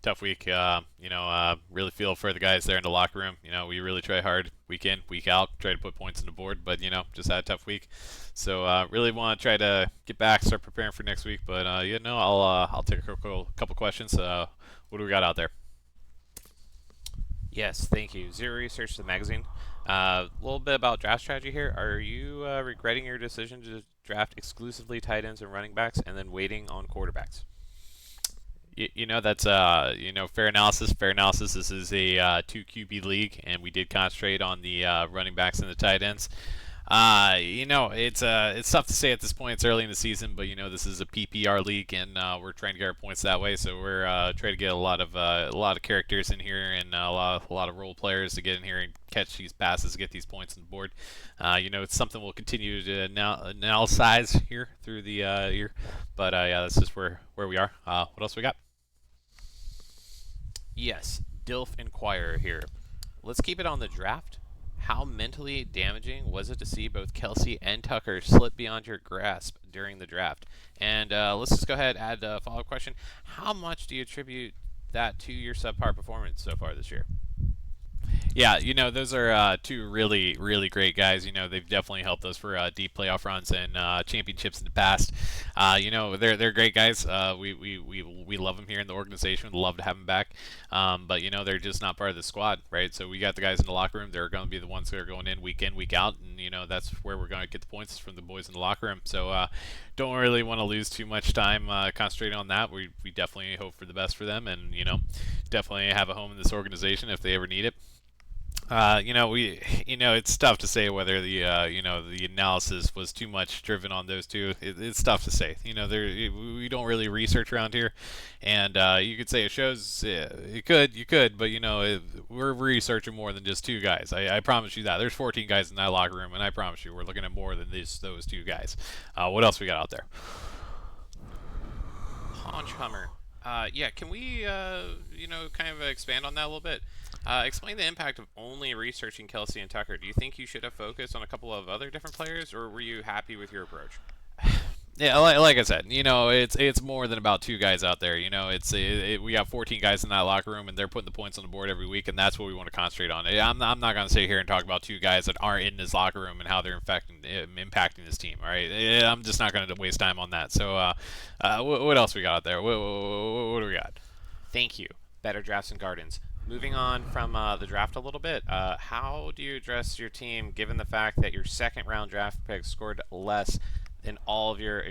tough week. Really feel for the guys there in the locker room. We really try hard week in, week out, try to put points on the board, but just had a tough week. So really want to try to get back, start preparing for next week. But I'll take a couple questions. What do we got out there? Yes, thank you. Zero Research, the magazine. A little bit about draft strategy here. Are you regretting your decision to draft exclusively tight ends and running backs and then waiting on quarterbacks? That's fair analysis. Fair analysis. This is a two QB league, and we did concentrate on the running backs and the tight ends. It's tough to say at this point. It's early in the season, but this is a PPR league, and we're trying to get our points that way. So we're trying to get a lot of characters in here and a lot of role players to get in here and catch these passes, to get these points on the board. It's something we'll continue to analyze here through the year. But yeah, that's just where we are. What else we got? Yes, Dilf Inquirer here. Let's keep it on the draft. How mentally damaging was it to see both Kelsey and Tucker slip beyond your grasp during the draft? And let's just go ahead and add a follow-up question. How much do you attribute that to your subpar performance so far this year? Yeah, those are two really, really great guys. They've definitely helped us for deep playoff runs and championships in the past. They're great guys. We love them here in the organization. We'd love to have them back. But they're just not part of the squad, right? So we got the guys in the locker room. They're going to be the ones that are going in, week out, and that's where we're going to get the points from the boys in the locker room. So don't really want to lose too much time concentrating on that. We definitely hope for the best for them, and definitely have a home in this organization if they ever need it. It's tough to say whether the analysis was too much driven on those two. It's tough to say. We don't really research around here, and you could say it shows. You could, but we're researching more than just two guys. I promise you that. There's 14 guys in that locker room, and I promise you, we're looking at more than those two guys. What else we got out there? Haunch Hummer. Yeah, can we, kind of expand on that a little bit? Explain the impact of only researching Kelsey and Tucker. Do you think you should have focused on a couple of other different players, or were you happy with your approach? Yeah, like I said, it's more than about two guys out there. We got 14 guys in that locker room, and they're putting the points on the board every week, and that's what we want to concentrate on. I'm not going to sit here and talk about two guys that aren't in this locker room and how they're impacting this team. All right, I'm just not going to waste time on that. So, what else we got out there? What do we got? Thank you. Better Drafts and Gardens. Moving on from the draft a little bit, how do you address your team given the fact that your second round draft pick scored less than all of your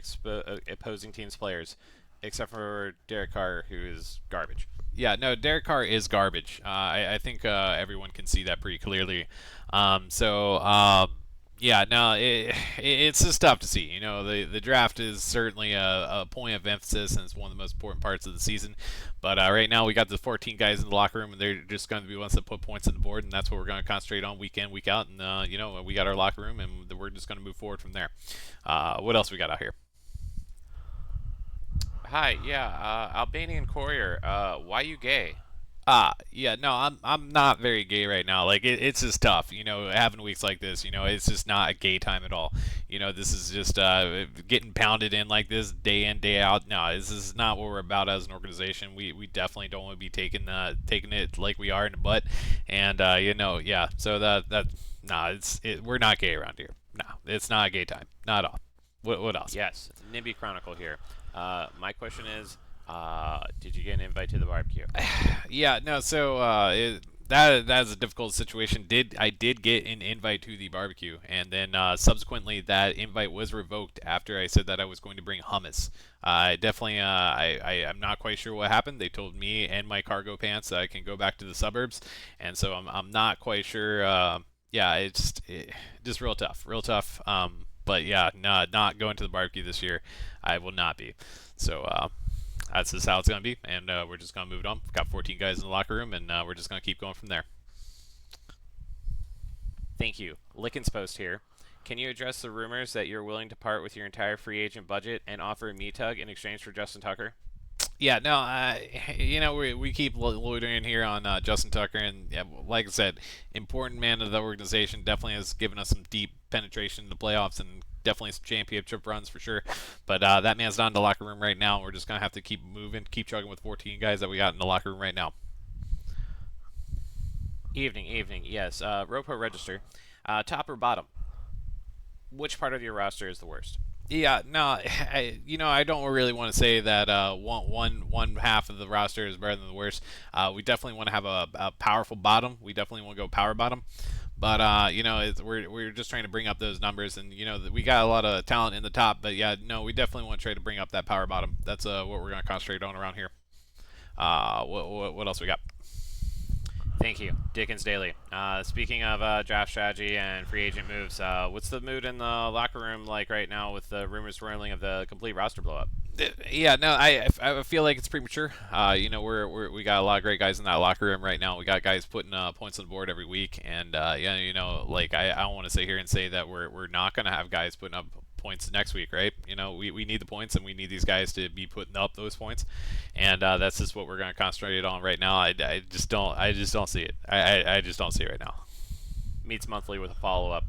opposing team's players, except for Derek Carr, who is garbage? Yeah, no, Derek Carr is garbage. I think everyone can see that pretty clearly. Yeah, no, it's just tough to see. The draft is certainly a point of emphasis, and it's one of the most important parts of the season. But right now, we got the 14 guys in the locker room, and they're just going to be ones that put points on the board, and that's what we're going to concentrate on week in, week out. And we got our locker room, and we're just going to move forward from there. What else we got out here? Hi, yeah, Albanian Courier. Why you gay? Yeah, no, I'm not very gay right now. Like it's just tough, having weeks like this. It's just not a gay time at all. This is just getting pounded in like this day in day out. No, this is not what we're about as an organization. We definitely don't want to be taking it like we are in the butt. And yeah. So we're not gay around here. No, it's not a gay time. Not at all. What else? Yes, NIMBY Chronicle here. My question is, did you get an invite to the barbecue? Yeah, no. So that's a difficult situation. I did get an invite to the barbecue, and then subsequently that invite was revoked after I said that I was going to bring hummus. I definitely I'm not quite sure what happened. They told me and my cargo pants that I can go back to the suburbs, and so I'm not quite sure. Yeah, just real tough, real tough. But yeah, no, not going to the barbecue this year. I will not be. So that's just how it's going to be, and we're just going to move it on. We've got 14 guys in the locker room, and we're just going to keep going from there. Thank you. Lickens Post here. Can you address the rumors that you're willing to part with your entire free agent budget and offer a me tug in exchange for Justin Tucker? Yeah, no, we keep loitering here on Justin Tucker, and yeah, like I said, important man of the organization, definitely has given us some deep penetration in the playoffs and definitely some championship runs for sure. But that man's not in the locker room right now. We're just gonna have to keep moving, keep chugging with 14 guys that we got in the locker room right now. Evening, evening. Yes, Ropo register. Top or bottom? Which part of your roster is the worst? Yeah, no, I don't really want to say that one half of the roster is better than the worst. We definitely want to have a powerful bottom. We definitely want to go power bottom. But we're just trying to bring up those numbers, and we got a lot of talent in the top. But yeah, no, we definitely want to try to bring up that power bottom. That's what we're gonna concentrate on around here. What else we got? Thank you, Dickens Daily. Speaking of draft strategy and free agent moves, what's the mood in the locker room like right now with the rumors swirling of the complete roster blow up? Yeah, no, I feel like it's premature. We got a lot of great guys in that locker room right now. We got guys putting points on the board every week, and yeah, like I don't want to sit here and say that we're not gonna have guys putting up points next week, right? We need the points, and we need these guys to be putting up those points, and that's just what we're gonna concentrate on right now. I just don't see it. I just don't see it right now. Meets monthly with a follow up.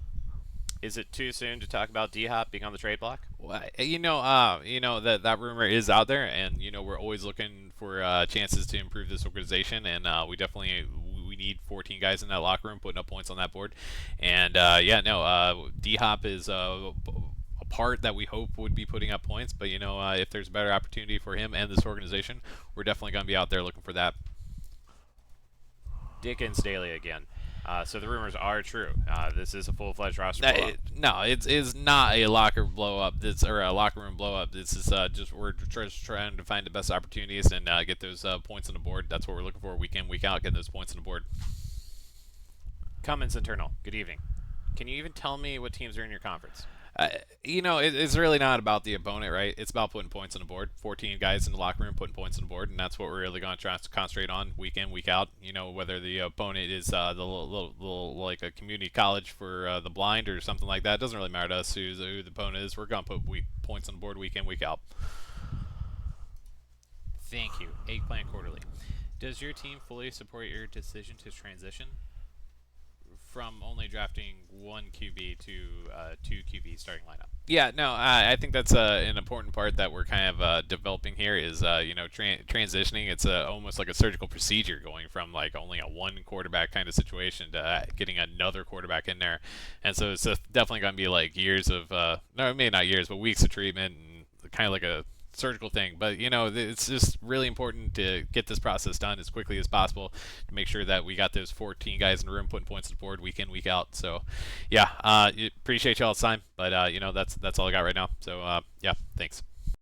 Is it too soon to talk about D Hop being on the trade block? Well, that rumor is out there, and we're always looking for chances to improve this organization, and we need 14 guys in that locker room putting up points on that board, and yeah, no, D Hop is a part that we hope would be putting up points, but if there's a better opportunity for him and this organization, we're definitely going to be out there looking for that. Dickens Daily again. So the rumors are true. This is a full-fledged roster blow-up. No, it's not a locker blow up. Or a locker room blow up. This is just we're just trying to find the best opportunities and get those points on the board. That's what we're looking for week in, week out, getting those points on the board. Cummins Internal. Good evening. Can you even tell me what teams are in your conference? It's really not about the opponent, right? It's about putting points on the board. 14 guys in the locker room putting points on the board, and that's what we're really going to try to concentrate on week in, week out. Whether the opponent is the little like a community college for the blind or something like that, it doesn't really matter to us who the opponent is. We're going to put points on the board week in, week out. Thank you. Eggplant Quarterly. Does your team fully support your decision to transition from only drafting one QB to two QB starting lineup? Yeah, no, I think that's an important part that we're kind of developing here is, transitioning. It's almost like a surgical procedure going from like only a one quarterback kind of situation to getting another quarterback in there. And so it's definitely going to be like years of, no, maybe not years, but weeks of treatment and kind of like a surgical thing. But it's just really important to get this process done as quickly as possible to make sure that we got those 14 guys in the room putting points on the board week in, week out. So yeah, appreciate y'all's time, but that's all I got right now. So yeah, thanks.